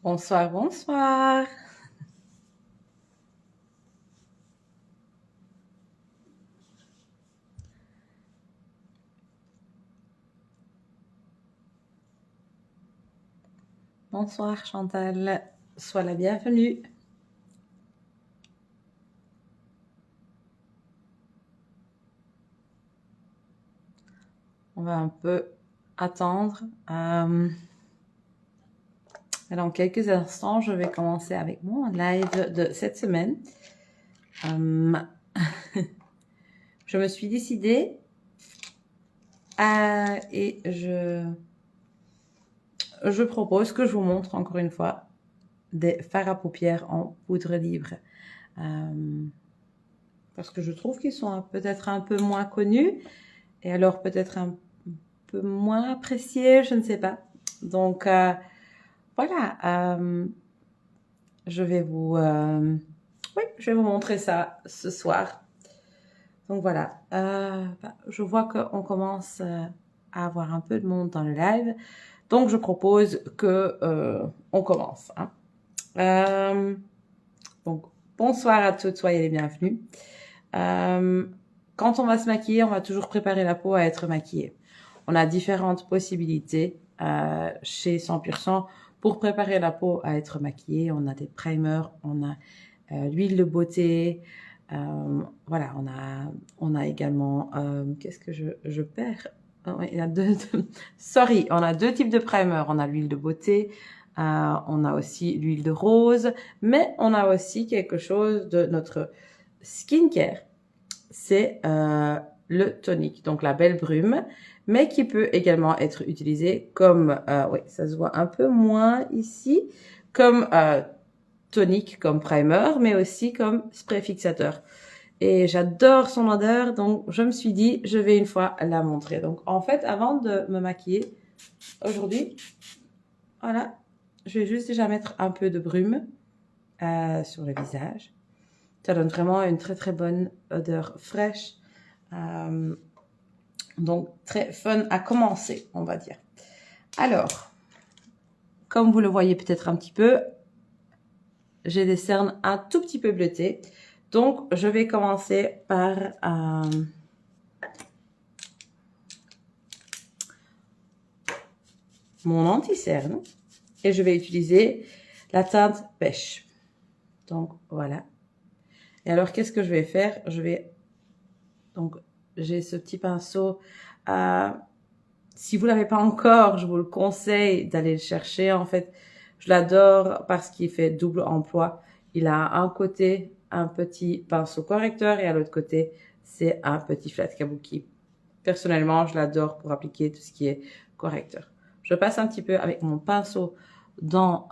Bonsoir, bonsoir. Bonsoir Chantal, sois la bienvenue. On va un peu attendre. Dans quelques instants, je vais commencer avec mon live de cette semaine. Je me suis décidée et je propose que je vous montre encore une fois des fards à paupières en poudre libre. Parce que je trouve qu'ils sont peut-être un peu moins connus et alors peut-être un peu moins appréciés, je ne sais pas. Donc voilà, je vais vous montrer ça ce soir. Donc voilà, je vois qu'on commence à avoir un peu de monde dans le live. Donc je propose que on commence. Donc bonsoir à toutes, soyez les bienvenus. Quand on va se maquiller, on va toujours préparer la peau à être maquillée. On a différentes possibilités chez 100% pour préparer la peau à être maquillée. On a des primers, on a l'huile de beauté. Voilà, on a également... qu'est-ce que je perds? Il y a Sorry, on a deux types de primers. On a l'huile de beauté, on a aussi l'huile de rose, mais on a aussi quelque chose de notre skincare. C'est le tonique, donc la belle brume, mais qui peut également être utilisé comme, oui, ça se voit un peu moins ici, comme tonique, comme primer, mais aussi comme spray fixateur. Et j'adore son odeur, donc je me suis dit, je vais une fois la montrer. Donc en fait, avant de me maquiller, aujourd'hui, voilà, je vais juste déjà mettre un peu de brume sur le visage. Ça donne vraiment une très très bonne odeur fraîche. Donc très fun à commencer, on va dire. Alors, comme vous le voyez peut-être un petit peu, j'ai des cernes un tout petit peu bleutées. Donc, je vais commencer par mon anti-cerne et je vais utiliser la teinte pêche. Donc, voilà. Et alors, qu'est-ce que je vais faire? Donc, j'ai ce petit pinceau. Si vous l'avez pas encore, je vous le conseille d'aller le chercher. En fait, je l'adore parce qu'il fait double emploi. Il a un côté un petit pinceau correcteur et à l'autre côté, c'est un petit flat kabuki. Personnellement, je l'adore pour appliquer tout ce qui est correcteur. Je passe un petit peu avec mon pinceau dans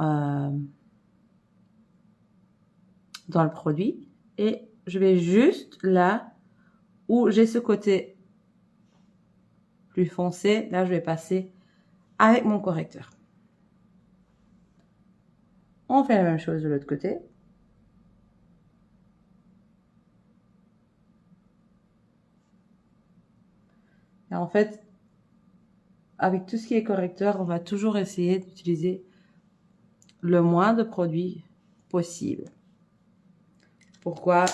le produit et je vais juste là où j'ai ce côté plus foncé, là je vais passer avec mon correcteur. On fait la même chose de l'autre côté. Et en fait, avec tout ce qui est correcteur, on va toujours essayer d'utiliser le moins de produits possible. Pourquoi?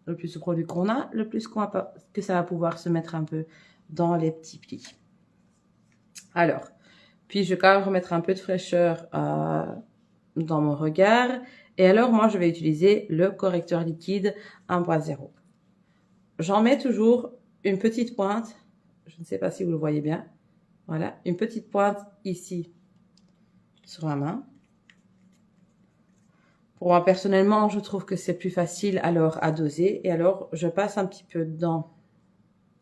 Le plus de produits qu'on a, le plus que ça va pouvoir se mettre un peu dans les petits plis. Alors, puis je vais quand même remettre un peu de fraîcheur dans mon regard. Et alors, moi, je vais utiliser le correcteur liquide 1.0. J'en mets toujours une petite pointe. Je ne sais pas si vous le voyez bien. Voilà, une petite pointe ici sur la main. Pour moi, personnellement, je trouve que c'est plus facile alors à doser. Et alors, je passe un petit peu dedans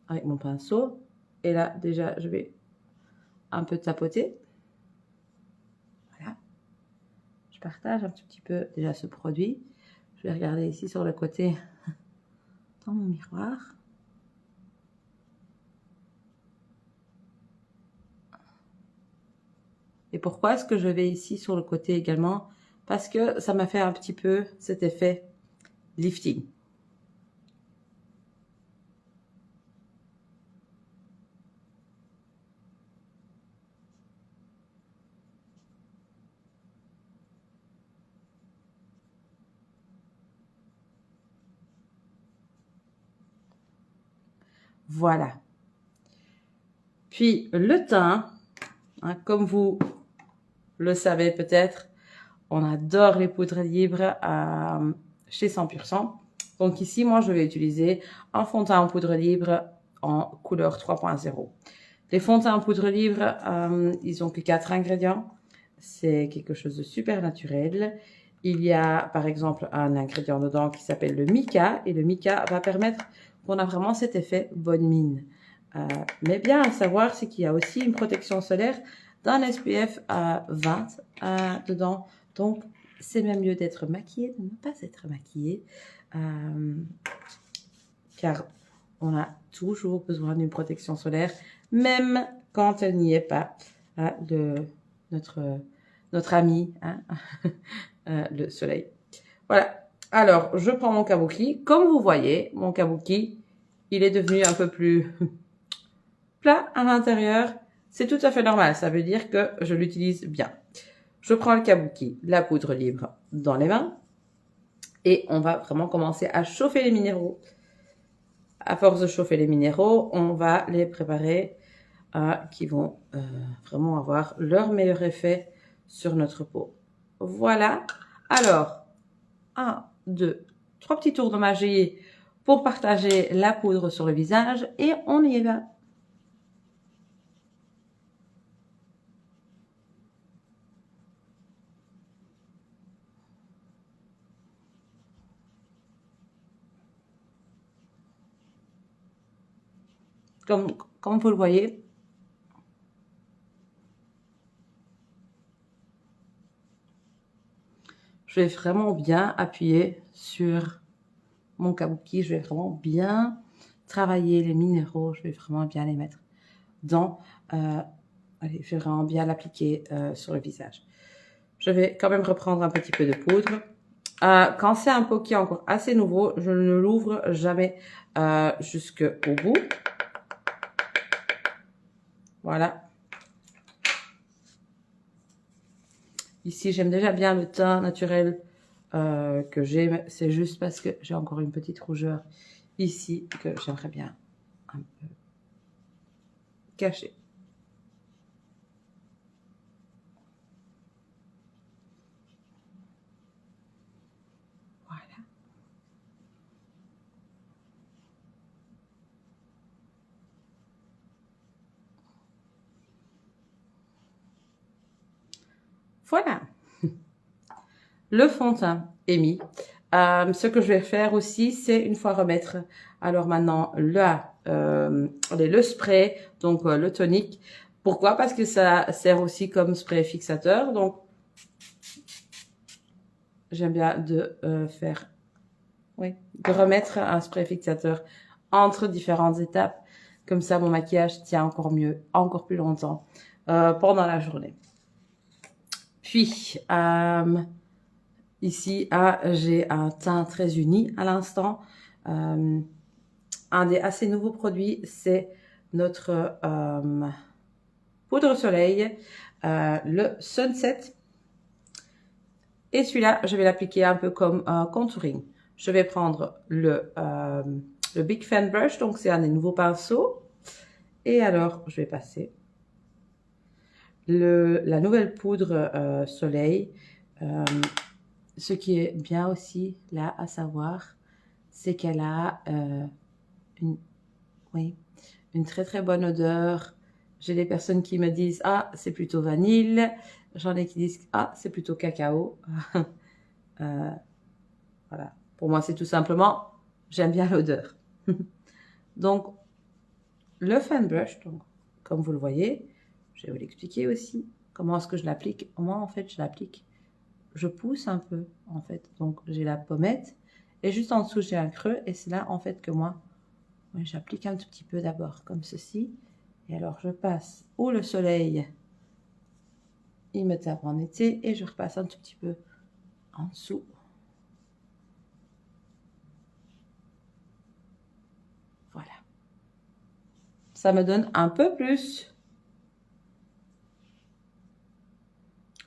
avec mon pinceau. Et là, déjà, je vais un peu tapoter. Voilà. Je partage un petit peu déjà ce produit. Je vais regarder ici sur le côté dans mon miroir. Et pourquoi est-ce que je vais ici sur le côté également? Parce que ça m'a fait un petit peu cet effet lifting. Voilà. Puis le teint, hein, comme vous le savez peut-être, on adore les poudres libres chez 100%. Donc ici, moi, je vais utiliser un fond de teint en poudre libre en couleur 3.0. Les fonds de teint en poudre libre, ils ont que 4 ingrédients. C'est quelque chose de super naturel. Il y a, par exemple, un ingrédient dedans qui s'appelle le mica. Et le mica va permettre qu'on a vraiment cet effet bonne mine. Mais bien à savoir, c'est qu'il y a aussi une protection solaire d'un SPF 20 dedans. Donc, c'est même mieux d'être maquillé, de ne pas être maquillé. Car on a toujours besoin d'une protection solaire, même quand elle n'y est pas. Notre ami, hein, le soleil. Voilà. Alors, je prends mon kabuki. Comme vous voyez, mon kabuki, il est devenu un peu plus plat à l'intérieur. C'est tout à fait normal. Ça veut dire que je l'utilise bien. Je prends le kabuki, la poudre libre, dans les mains. Et on va vraiment commencer à chauffer les minéraux. À force de chauffer les minéraux, on va les préparer qui vont vraiment avoir leur meilleur effet sur notre peau. Voilà. Alors, 1, 2, 3 petits tours de magie pour partager la poudre sur le visage et on y va. Comme vous le voyez, je vais vraiment bien appuyer sur mon kabuki. Je vais vraiment bien travailler les minéraux. Je vais vraiment bien les mettre dans... allez, je vais vraiment bien l'appliquer sur le visage. Je vais quand même reprendre un petit peu de poudre. Quand c'est un pot qui est encore assez nouveau, je ne l'ouvre jamais jusqu'au bout. Voilà. Ici, j'aime déjà bien le teint naturel que j'ai. C'est juste parce que j'ai encore une petite rougeur ici que j'aimerais bien un peu cacher. Voilà. Voilà. Le fond de teint est mis. Ce que je vais faire aussi, c'est une fois remettre, alors maintenant, le spray, donc le tonique. Pourquoi? Parce que ça sert aussi comme spray fixateur. Donc, j'aime bien de de remettre un spray fixateur entre différentes étapes. Comme ça, mon maquillage tient encore mieux, encore plus longtemps pendant la journée. Puis, ici, j'ai un teint très uni à l'instant. Un des assez nouveaux produits, c'est notre poudre soleil, le Sunset. Et celui-là, je vais l'appliquer un peu comme un contouring. Je vais prendre le Big Fan Brush, donc c'est un des nouveaux pinceaux. Et alors, je vais passer la nouvelle poudre soleil. Ce qui est bien aussi, là, à savoir, c'est qu'elle a une très très bonne odeur. J'ai des personnes qui me disent « Ah, c'est plutôt vanille ». J'en ai qui disent « Ah, c'est plutôt cacao ». Voilà. Pour moi, c'est tout simplement, j'aime bien l'odeur. Donc, le fan brush, donc, comme vous le voyez, je vais vous l'expliquer aussi. Comment est-ce que je l'applique? Moi, en fait, je l'applique. Je pousse un peu, en fait. Donc, j'ai la pommette. Et juste en dessous, j'ai un creux. Et c'est là, en fait, que moi, j'applique un tout petit peu d'abord, comme ceci. Et alors, je passe où le soleil, il me tape en été. Et je repasse un tout petit peu en dessous. Voilà. Ça me donne un peu plus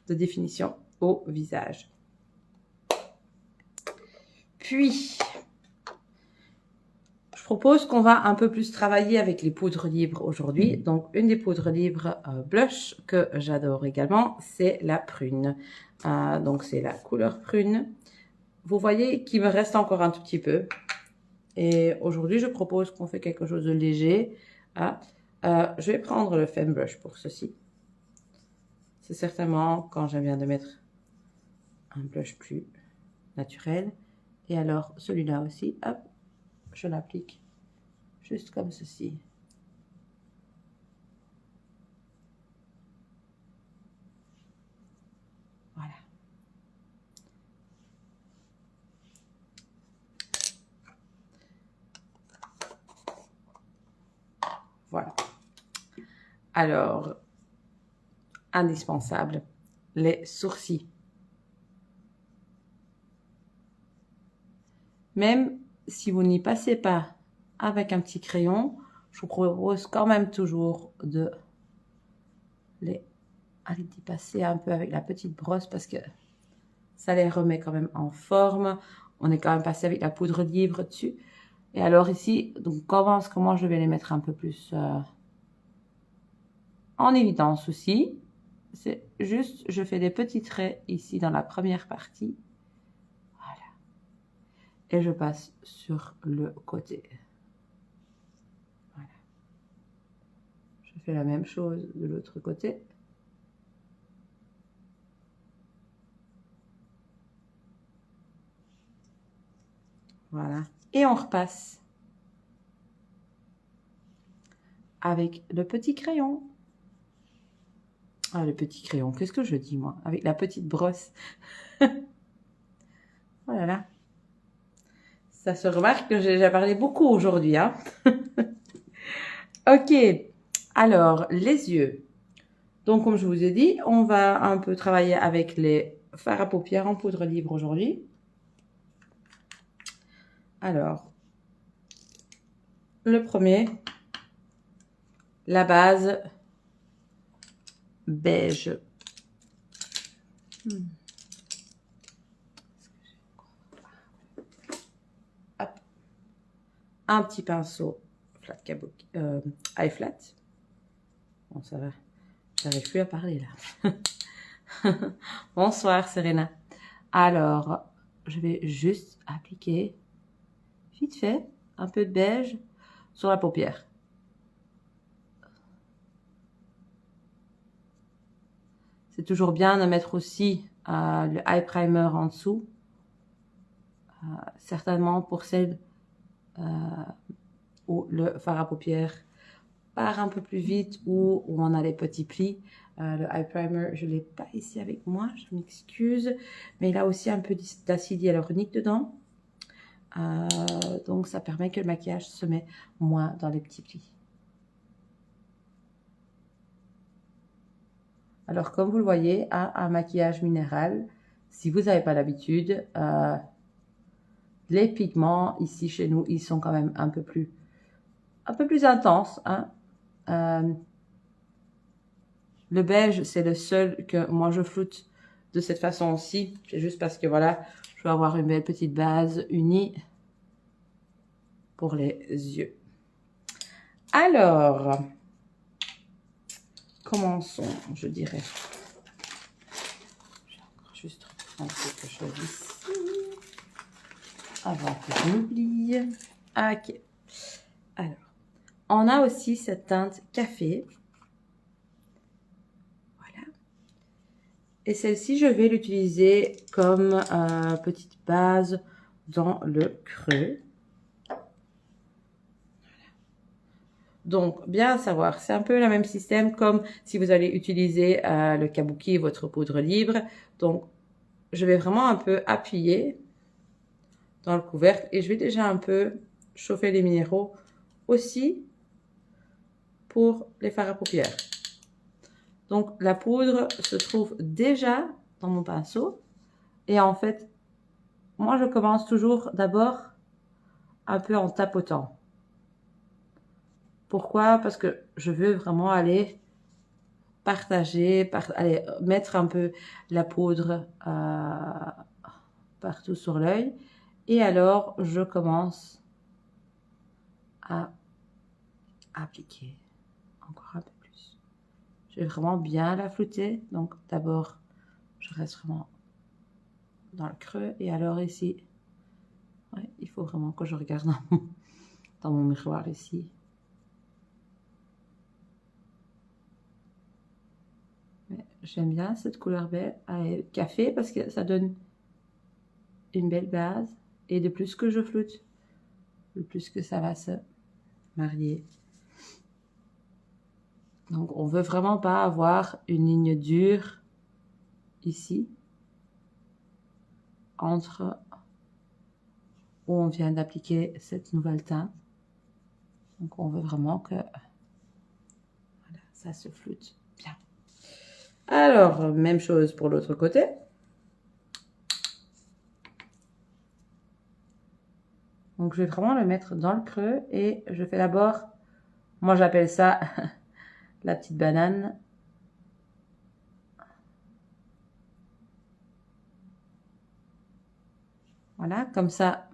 de définition au visage. Puis, je propose qu'on va un peu plus travailler avec les poudres libres aujourd'hui. Donc, une des poudres libres blush que j'adore également, c'est la prune. Donc, c'est la couleur prune. Vous voyez qu'il me reste encore un tout petit peu. Et aujourd'hui, je propose qu'on fait quelque chose de léger. Je vais prendre le Femme Brush pour ceci. C'est certainement quand j'aime bien de mettre un blush plus naturel. Et alors, celui-là aussi, hop, je l'applique juste comme ceci. Voilà. Voilà. Alors, indispensable, les sourcils. Même si vous n'y passez pas avec un petit crayon, je vous propose quand même toujours de d'y passer un peu avec la petite brosse parce que ça les remet quand même en forme. On est quand même passé avec la poudre libre dessus. Et alors ici, donc comment je vais les mettre un peu plus en évidence aussi. C'est juste, je fais des petits traits ici dans la première partie. Voilà. Et je passe sur le côté. Voilà. Je fais la même chose de l'autre côté. Voilà. Et on repasse avec le petit crayon. Ah, le petit crayon, qu'est-ce que je dis moi? Avec la petite brosse. Voilà. Ça se remarque que j'ai déjà parlé beaucoup aujourd'hui. Hein. Ok. Alors, les yeux. Donc, comme je vous ai dit, on va un peu travailler avec les fards à paupières en poudre libre aujourd'hui. Alors, le premier, la base beige. Hop. Un petit pinceau flat kabuki, high flat. Bon, ça va. J'arrive plus à parler là. Bonsoir Serena. Alors, je vais juste appliquer vite fait un peu de beige sur la paupière. C'est toujours bien de mettre aussi le eye primer en dessous. Certainement pour celles où le fard à paupières part un peu plus vite ou où on a les petits plis. Le eye primer, je ne l'ai pas ici avec moi, je m'excuse. Mais il a aussi un peu d'acide hyaluronique dedans. Donc, ça permet que le maquillage se met moins dans les petits plis. Alors, comme vous le voyez, un maquillage minéral, si vous n'avez pas l'habitude, les pigments ici chez nous, ils sont quand même un peu plus intenses. Hein. Le beige, c'est le seul que moi je floute de cette façon aussi. C'est juste parce que voilà, je veux avoir une belle petite base unie pour les yeux. Alors, commençons, je dirais. Je vais encore juste reprendre quelque chose ici. Avant que je m'oublie. Ok. Alors, on a aussi cette teinte café. Voilà. Et celle-ci, je vais l'utiliser comme petite base dans le creux. Donc, bien à savoir, c'est un peu le même système comme si vous allez utiliser le kabuki, votre poudre libre. Donc, je vais vraiment un peu appuyer dans le couvercle et je vais déjà un peu chauffer les minéraux aussi pour les fards à paupières. Donc, la poudre se trouve déjà dans mon pinceau et en fait, moi, je commence toujours d'abord un peu en tapotant. Pourquoi? Parce que je veux vraiment aller partager, aller mettre un peu la poudre partout sur l'œil. Et alors, je commence à appliquer encore un peu plus. Je vais vraiment bien la flouter. Donc d'abord, je reste vraiment dans le creux. Et alors ici, ouais, il faut vraiment que je regarde dans mon miroir ici. J'aime bien cette couleur café parce que ça donne une belle base. Et de plus que je floute, de plus que ça va se marier. Donc on veut vraiment pas avoir une ligne dure ici entre où on vient d'appliquer cette nouvelle teinte. Donc on veut vraiment que voilà, ça se floute bien. Alors, même chose pour l'autre côté. Donc je vais vraiment le mettre dans le creux et je fais d'abord, moi j'appelle ça la petite banane. Voilà, comme ça,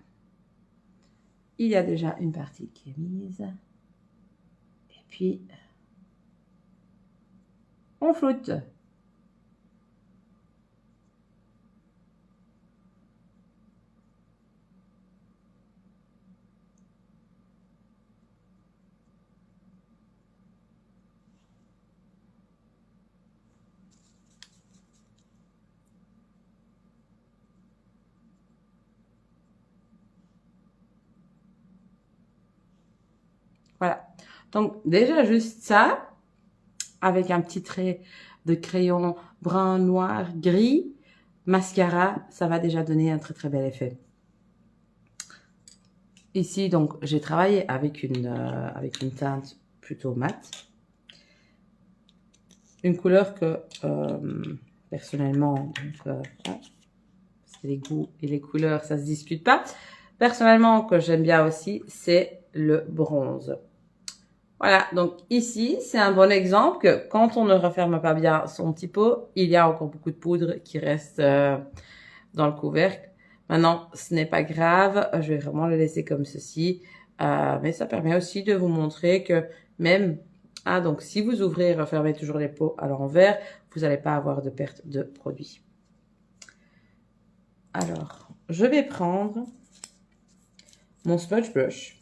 il y a déjà une partie qui est mise. Et puis, on floute. Voilà. Donc, déjà, juste ça, avec un petit trait de crayon brun, noir, gris, mascara, ça va déjà donner un très très bel effet. Ici, donc, j'ai travaillé avec une teinte plutôt mate. Une couleur que, personnellement, parce que les goûts et les couleurs, ça se discute pas. Personnellement, que j'aime bien aussi, c'est le bronze. Voilà, donc ici, c'est un bon exemple que quand on ne referme pas bien son petit pot, il y a encore beaucoup de poudre qui reste dans le couvercle. Maintenant, ce n'est pas grave, je vais vraiment le laisser comme ceci. Mais ça permet aussi de vous montrer que même, donc si vous ouvrez et refermez toujours les pots à l'envers, vous n'allez pas avoir de perte de produit. Alors, je vais prendre mon smudge brush.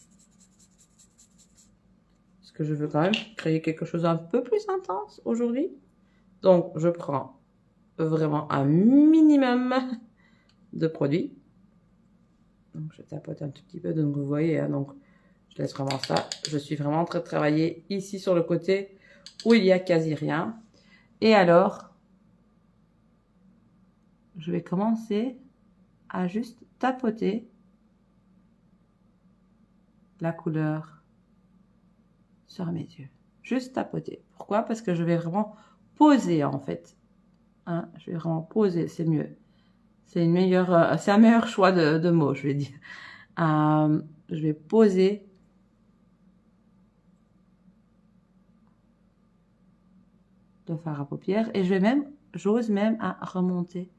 Parce que je veux quand même créer quelque chose d'un peu plus intense aujourd'hui. Donc, je prends vraiment un minimum de produit. Donc, je tapote un tout petit peu. Donc, vous voyez, hein, donc, je laisse vraiment ça. Je suis vraiment en train de travailler ici sur le côté où il y a quasi rien. Et alors, je vais commencer à juste tapoter la couleur sur mes yeux. Juste tapoter. Pourquoi? Parce que je vais vraiment poser, en fait. Hein, je vais vraiment poser, c'est mieux. C'est un meilleur choix de mots, je vais dire. Je vais poser le fard à paupières et j'ose même à remonter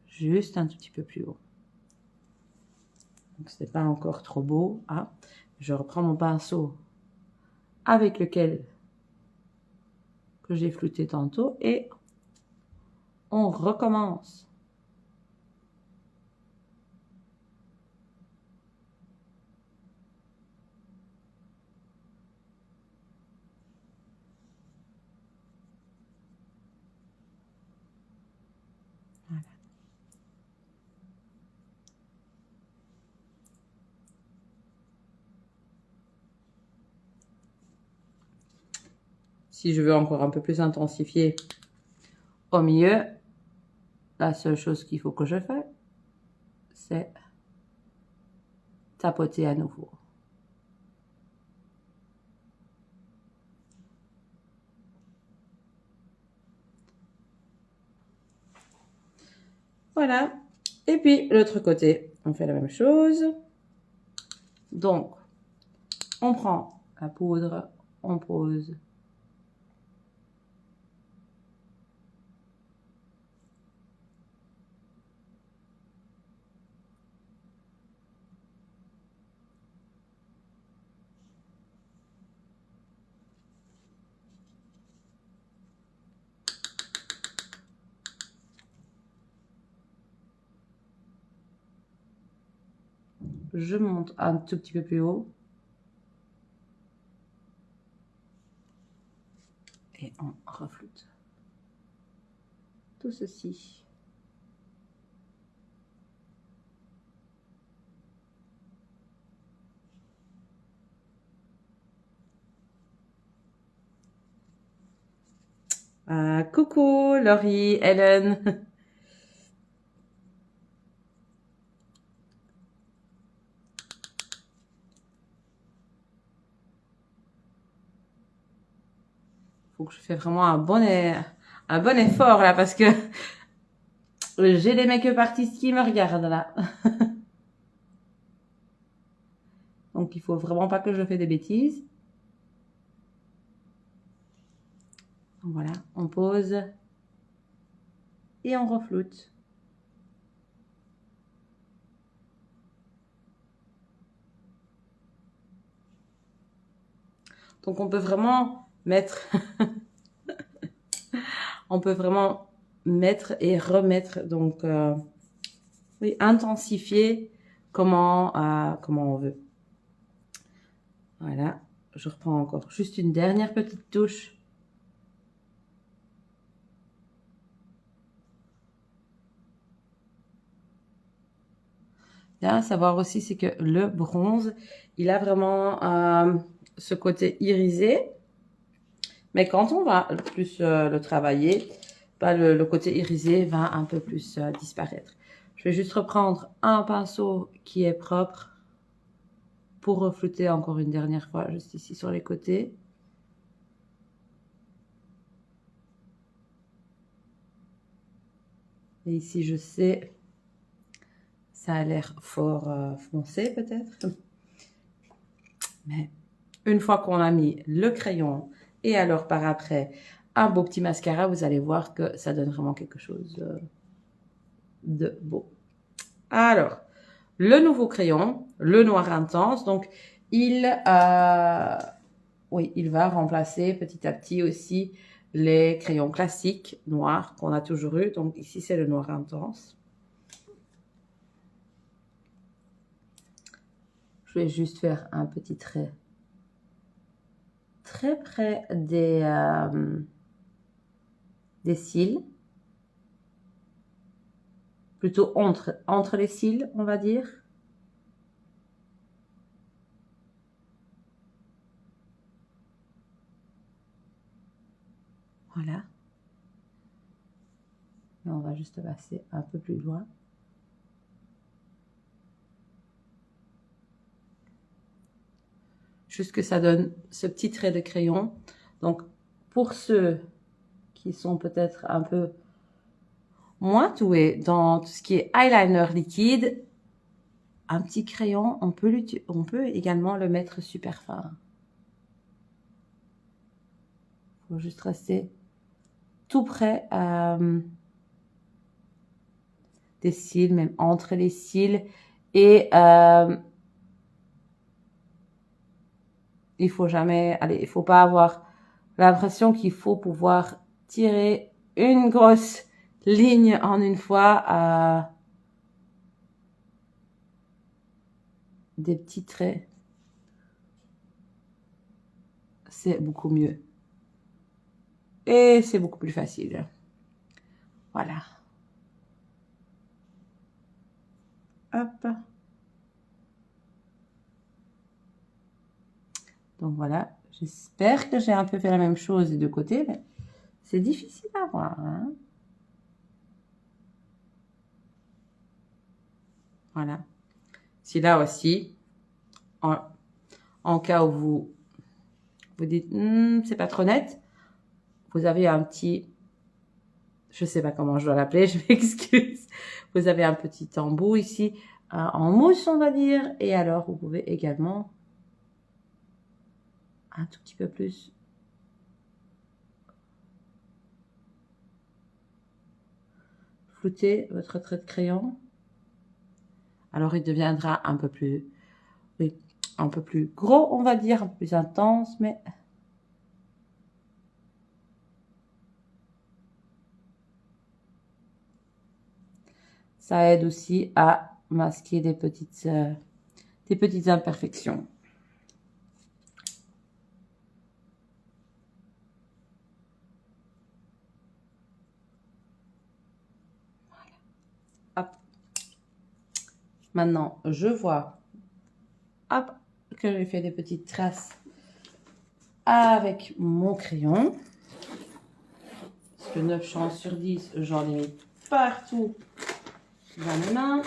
juste un tout petit peu plus haut. Donc c'est pas encore trop beau, hein. Je reprends mon pinceau avec lequel que j'ai flouté tantôt et on recommence. Voilà. Si je veux encore un peu plus intensifier au milieu, la seule chose qu'il faut que je fasse, c'est tapoter à nouveau. Voilà. Et puis, l'autre côté, on fait la même chose. Donc, on prend la poudre, on pose. je monte un tout petit peu plus haut. Et on refloute tout ceci. Coucou Laurie, Hélène. Faut que je fais vraiment un bon effort là parce que j'ai des make-up artistes qui me regardent là. Donc il faut vraiment pas que je fais des bêtises. Donc voilà, on pose et on refloute. Donc on peut vraiment mettre on peut vraiment mettre et remettre, donc oui, intensifier comment on veut. Voilà, je reprends encore juste une dernière petite touche. Bien à savoir aussi, c'est que le bronze, il a vraiment ce côté irisé. Mais quand on va plus le travailler, bah, le côté irisé va un peu plus disparaître. Je vais juste reprendre un pinceau qui est propre pour reflouter encore une dernière fois, juste ici sur les côtés. Et ici, je sais, ça a l'air fort foncé peut-être. Mais une fois qu'on a mis le crayon et alors par après un beau petit mascara, vous allez voir que ça donne vraiment quelque chose de beau. Alors, le nouveau crayon, le noir intense, donc il va remplacer petit à petit aussi les crayons classiques noirs qu'on a toujours eu. Donc ici, c'est le noir intense. Je vais juste faire un petit trait très près des cils. Plutôt entre les cils, on va dire. Voilà. Et on va juste passer un peu plus loin. Juste que ça donne ce petit trait de crayon. Donc, pour ceux qui sont peut-être un peu moins doués dans tout ce qui est eyeliner liquide, un petit crayon, on peut également le mettre super fin. Il faut juste rester tout près des cils, même entre les cils. Et il faut pas avoir l'impression qu'il faut pouvoir tirer une grosse ligne en une fois. Des petits traits, c'est beaucoup mieux. Et c'est beaucoup plus facile. Voilà. Hop. Donc voilà, j'espère que j'ai un peu fait la même chose des deux côtés, mais c'est difficile à voir. Hein. Voilà. Si là aussi, en cas où vous dites c'est pas trop net, vous avez un petit, je sais pas comment je dois l'appeler, je m'excuse. Vous avez un petit embout ici en mousse, on va dire, et alors vous pouvez également un tout petit peu plus flouter votre trait de crayon. Alors il deviendra un peu plus, oui, un peu plus gros, on va dire, un peu plus intense, mais ça aide aussi à masquer des petites des petites imperfections. Hop. Maintenant, je vois hop, que j'ai fait des petites traces avec mon crayon. Parce que 9 chances sur 10, j'en ai mis partout dans mes mains.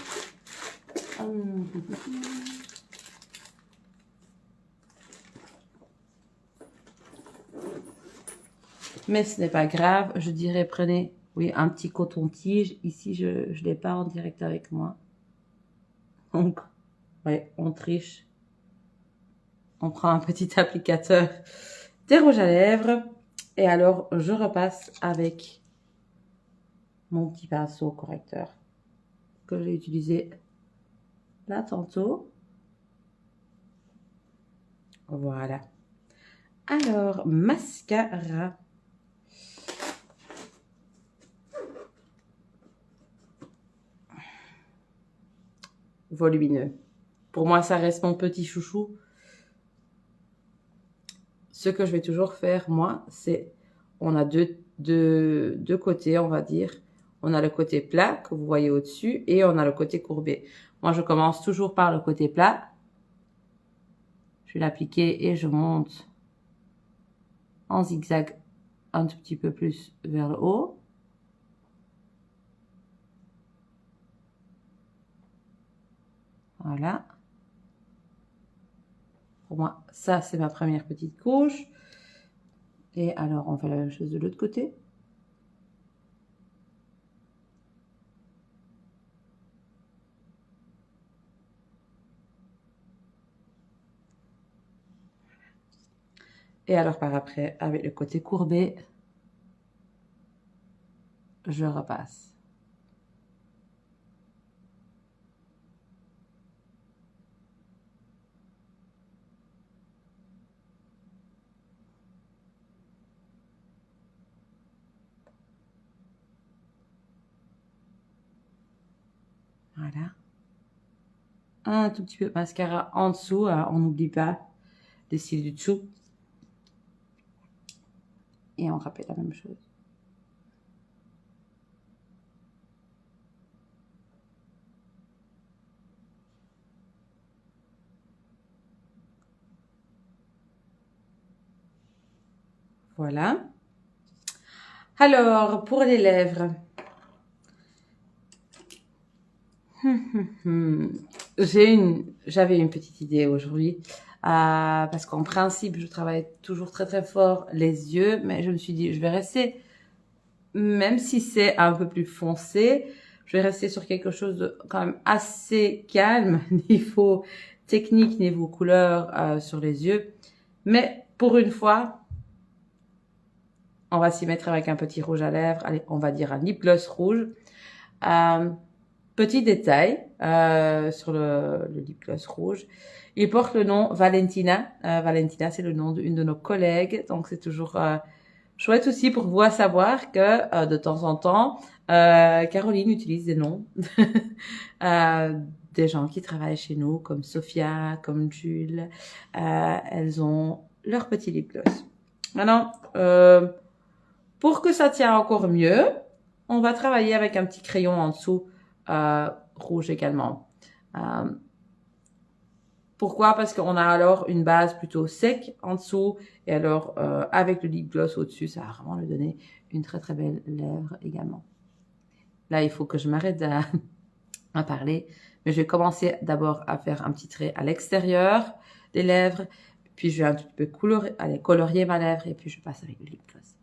Mais ce n'est pas grave, je dirais prenez oui, un petit coton-tige. Ici, je ne l'ai pas en direct avec moi. Donc, ouais, on triche. On prend un petit applicateur des rouges à lèvres. Et alors, je repasse avec mon petit pinceau correcteur que j'ai utilisé là tantôt. Voilà. Alors, mascara. Volumineux. Pour moi, ça reste mon petit chouchou. Ce que je vais toujours faire, moi, c'est, on a deux côtés, on va dire. On a le côté plat que vous voyez au-dessus et on a le côté courbé. Moi, je commence toujours par le côté plat. Je vais l'appliquer et je monte en zigzag un tout petit peu plus vers le haut. Voilà. Pour moi, ça, c'est ma première petite couche. Et alors, on fait la même chose de l'autre côté. Et alors, par après, avec le côté courbé, je repasse. Voilà. Un tout petit peu de mascara en dessous. On n'oublie pas les cils du dessous. Et on répète la même chose. Voilà. Alors, pour les lèvres. J'avais une petite idée aujourd'hui. Parce qu'en principe, je travaille toujours très très fort les yeux. Mais je me suis dit, je vais rester, même si c'est un peu plus foncé, je vais rester sur quelque chose de quand même assez calme, niveau technique, niveau couleur sur les yeux. Mais pour une fois, on va s'y mettre avec un petit rouge à lèvres. Allez, on va dire un lip gloss rouge. Petit détail sur le lip gloss rouge. Il porte le nom Valentina. Valentina, c'est le nom d'une de nos collègues. Donc, c'est toujours chouette aussi pour vous à savoir que de temps en temps, Caroline utilise des noms des gens qui travaillent chez nous, comme Sophia, comme Jules. Elles ont leur petit lip gloss. Maintenant, pour que ça tienne encore mieux, on va travailler avec un petit crayon en dessous, rouge également. Pourquoi? Parce qu'on a alors une base plutôt sec en dessous. Et alors, avec le lip gloss au-dessus, ça va vraiment lui donner une très très belle lèvre également. Là, il faut que je m'arrête à parler. Mais je vais commencer d'abord à faire un petit trait à l'extérieur des lèvres. Puis, je vais un petit peu colorier ma lèvre. Et puis, je passe avec le lip gloss.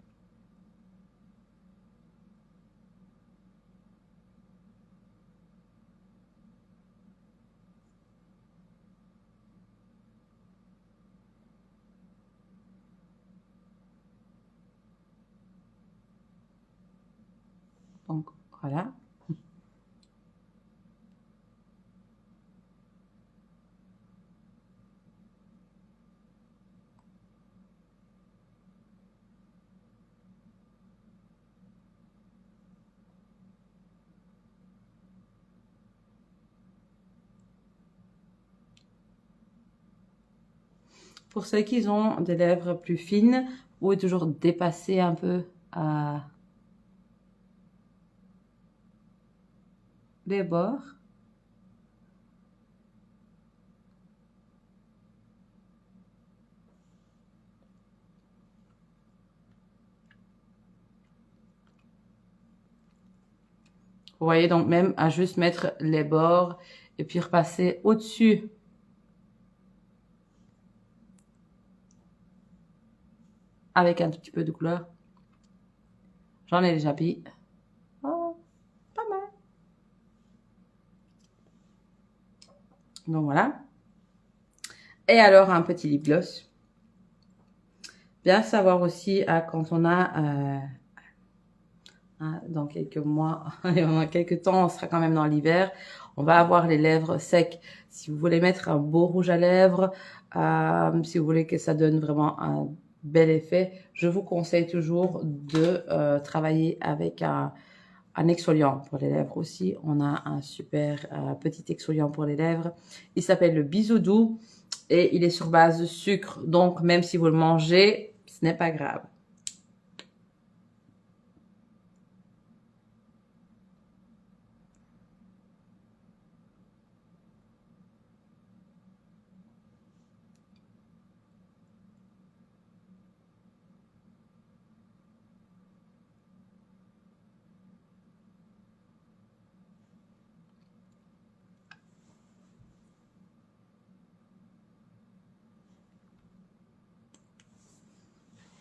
Donc, voilà. Pour ceux qui ont des lèvres plus fines, vous pouvez toujours dépasser un peu les bords. Vous voyez, donc même à juste mettre les bords et puis repasser au-dessus. Avec un tout petit peu de couleur. J'en ai déjà pris. Oh, pas mal. Donc voilà. Et alors un petit lip gloss. Bien savoir aussi quand on a dans quelques mois, dans quelques temps, on sera quand même dans l'hiver. On va avoir les lèvres secs. Si vous voulez mettre un beau rouge à lèvres, si vous voulez que ça donne vraiment un bel effet, je vous conseille toujours de travailler avec un exfoliant pour les lèvres aussi. On a un super petit exfoliant pour les lèvres. Il s'appelle le Bisou Doux et il est sur base de sucre. Donc, même si vous le mangez, ce n'est pas grave.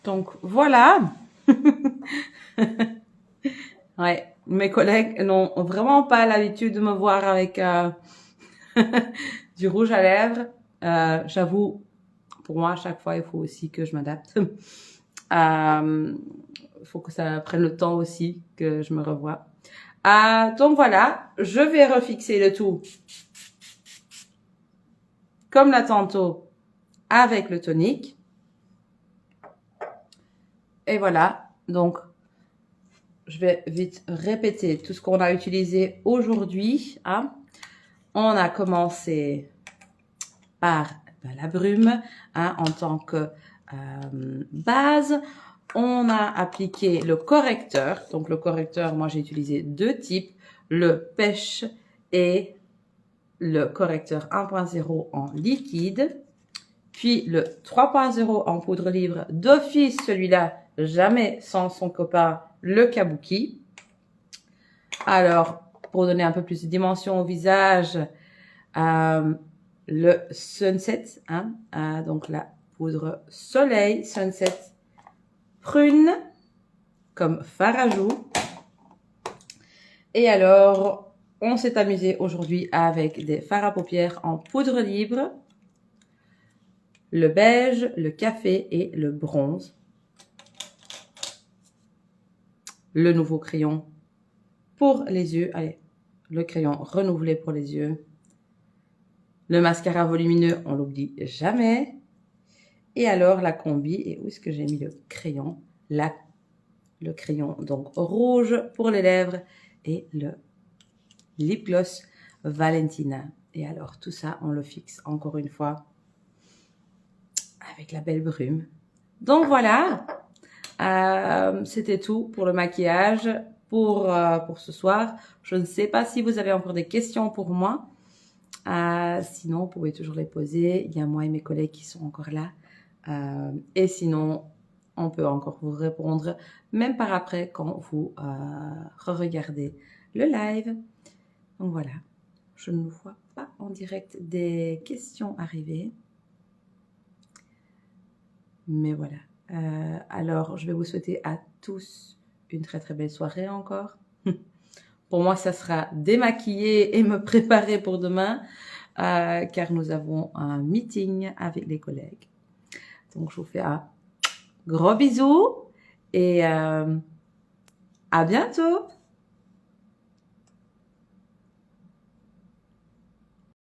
Donc, voilà. Ouais, mes collègues n'ont vraiment pas l'habitude de me voir avec du rouge à lèvres. J'avoue, pour moi, à chaque fois, il faut aussi que je m'adapte. Il faut que ça prenne le temps aussi que je me revoie. Donc voilà, je vais refixer le tout comme là tantôt avec le tonique. Et voilà, donc je vais vite répéter tout ce qu'on a utilisé aujourd'hui. Hein. On a commencé par la brume en tant que base. On a appliqué le correcteur. Donc le correcteur, moi j'ai utilisé deux types, le pêche et le correcteur 1.0 en liquide. Puis le 3.0 en poudre libre d'office, celui-là, jamais sans son copain, le kabuki. Alors, pour donner un peu plus de dimension au visage, le Sunset, donc la poudre soleil Sunset prune comme fard à joues. Et alors, on s'est amusé aujourd'hui avec des fards à paupières en poudre libre, le beige, le café et le bronze. Le nouveau crayon pour les yeux, allez, le crayon renouvelé pour les yeux. Le mascara volumineux, on l'oublie jamais. Et alors la combi, et où est-ce que j'ai mis le crayon? Là, le crayon donc rouge pour les lèvres et le lip gloss Valentina. Et alors tout ça, on le fixe encore une fois avec la belle brume. Donc voilà, c'était tout pour le maquillage pour ce soir. Je ne sais pas si vous avez encore des questions pour moi. Sinon, vous pouvez toujours les poser. Il y a moi et mes collègues qui sont encore là. Et sinon, on peut encore vous répondre, même par après, quand vous re-regardez le live. Donc voilà, je ne vois pas en direct des questions arriver. Mais voilà. Alors, je vais vous souhaiter à tous une très très belle soirée encore. Pour moi, ça sera démaquiller et me préparer pour demain, car nous avons un meeting avec les collègues. Donc, je vous fais un gros bisou et à bientôt.